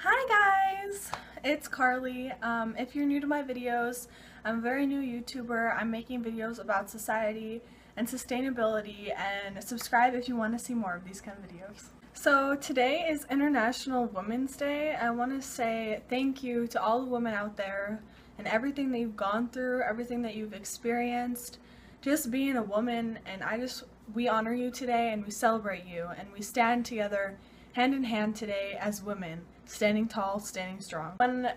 Hi guys, it's Carly. If you're new to my videos, I'm a very new YouTuber. I'm making videos about society and sustainability, and subscribe if you want to see more of these kind of videos. So today is International Women's Day. I want to say thank you to all the women out there and everything that you've gone through, everything that you've experienced, just being a woman, and we honor you today and we celebrate you and we stand together hand in hand today as women, standing tall, standing strong. When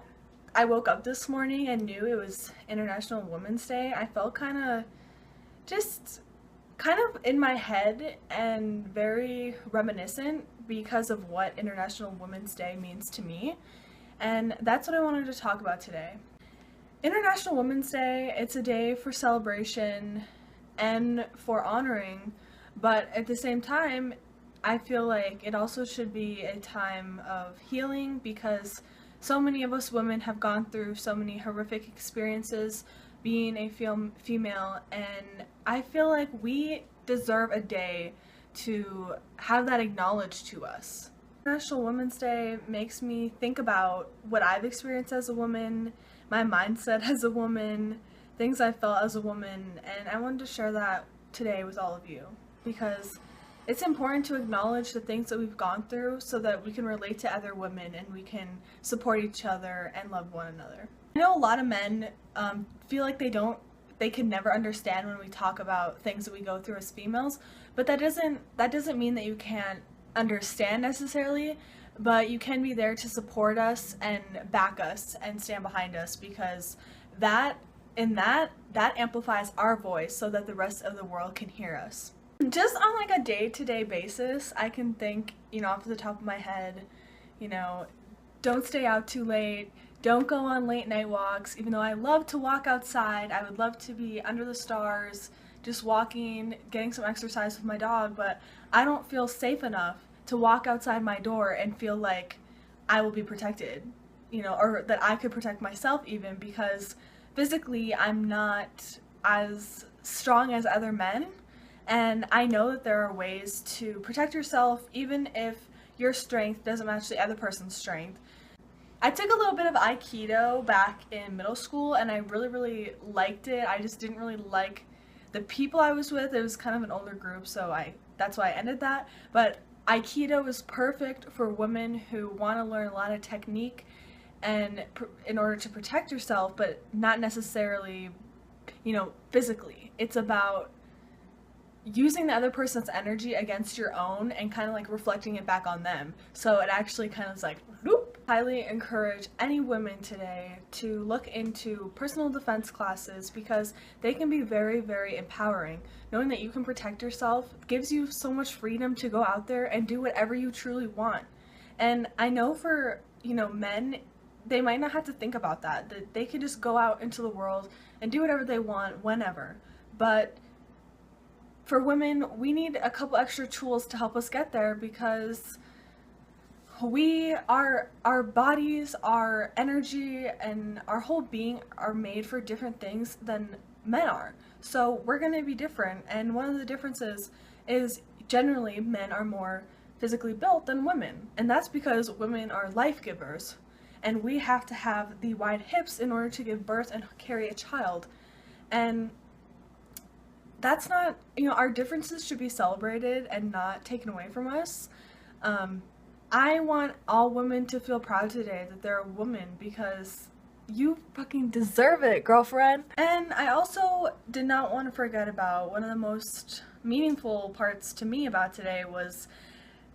I woke up this morning and knew it was International Women's Day, I felt just kind of in my head and very reminiscent because of what International Women's Day means to me. And that's what I wanted to talk about today. International Women's Day, it's a day for celebration and for honoring, but at the same time, I feel like it also should be a time of healing because so many of us women have gone through so many horrific experiences being a female, and I feel like we deserve a day to have that acknowledged to us. International Women's Day makes me think about what I've experienced as a woman, my mindset as a woman, things I felt as a woman, and I wanted to share that today with all of you because it's important to acknowledge the things that we've gone through so that we can relate to other women and we can support each other and love one another. I know a lot of men feel like they can never understand when we talk about things that we go through as females, but that doesn't mean that you can't understand necessarily, but you can be there to support us and back us and stand behind us because that that amplifies our voice so that the rest of the world can hear us. Just on like a day-to-day basis, I can think, off the top of my head, you know, don't stay out too late, don't go on late night walks. Even though I love to walk outside, I would love to be under the stars, just walking, getting some exercise with my dog, but I don't feel safe enough to walk outside my door and feel like I will be protected, or that I could protect myself even because physically I'm not as strong as other men. And I know that there are ways to protect yourself even if your strength doesn't match the other person's strength. I took a little bit of Aikido back in middle school and I really, really liked it. I just didn't really like the people I was with. It was kind of an older group, so that's why I ended that. But Aikido is perfect for women who want to learn a lot of technique and in order to protect yourself, but not necessarily, physically. It's about using the other person's energy against your own and kind of like reflecting it back on them. So it actually kind of is like, whoop. Highly encourage any women today to look into personal defense classes because they can be very, very empowering. Knowing that you can protect yourself gives you so much freedom to go out there and do whatever you truly want. And I know for, men, they might not have to think about that they can just go out into the world and do whatever they want whenever. But for women, we need a couple extra tools to help us get there because our bodies, our energy, and our whole being are made for different things than men are. So we're going to be different, and one of the differences is generally men are more physically built than women, and that's because women are life givers, and we have to have the wide hips in order to give birth and carry a child. And that's not, our differences should be celebrated and not taken away from us. I want all women to feel proud today that they're a woman because you fucking deserve it, girlfriend. And I also did not want to forget about one of the most meaningful parts to me about today was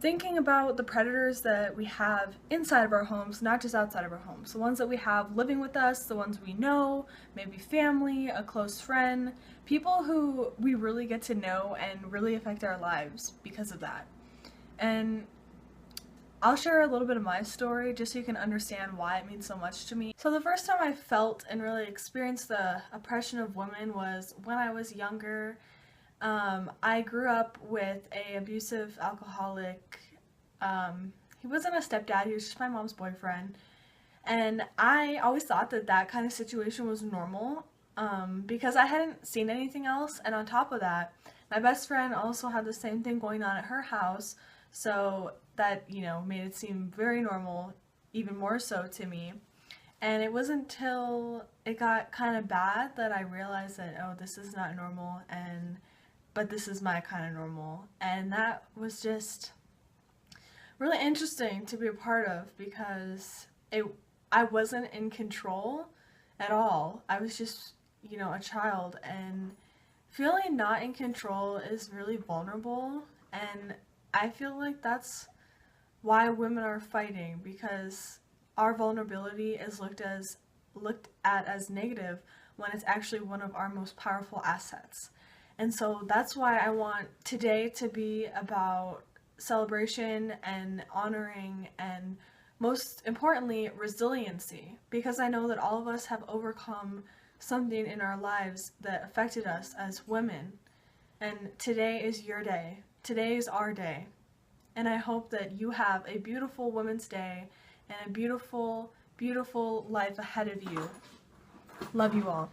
thinking about the predators that we have inside of our homes, not just outside of our homes. The ones that we have living with us, the ones we know, maybe family, a close friend, people who we really get to know and really affect our lives because of that. And I'll share a little bit of my story just so you can understand why it means so much to me. So the first time I felt and really experienced the oppression of women was when I was younger. I grew up with a abusive alcoholic. He wasn't a stepdad, he was just my mom's boyfriend. And I always thought that that kind of situation was normal because I hadn't seen anything else. And on top of that, my best friend also had the same thing going on at her house. So that, made it seem very normal even more so to me. And it wasn't until it got kind of bad that I realized that, oh, this is not normal, but this is my kind of normal. And that was just really interesting to be a part of, because I wasn't in control at all. I was just, a child, and feeling not in control is really vulnerable, and I feel like that's why women are fighting, because our vulnerability is looked at as negative when it's actually one of our most powerful assets. And so that's why I want today to be about celebration and honoring, and most importantly, resiliency, because I know that all of us have overcome something in our lives that affected us as women. And today is your day. Today is our day. And I hope that you have a beautiful Women's Day and a beautiful, beautiful life ahead of you. Love you all.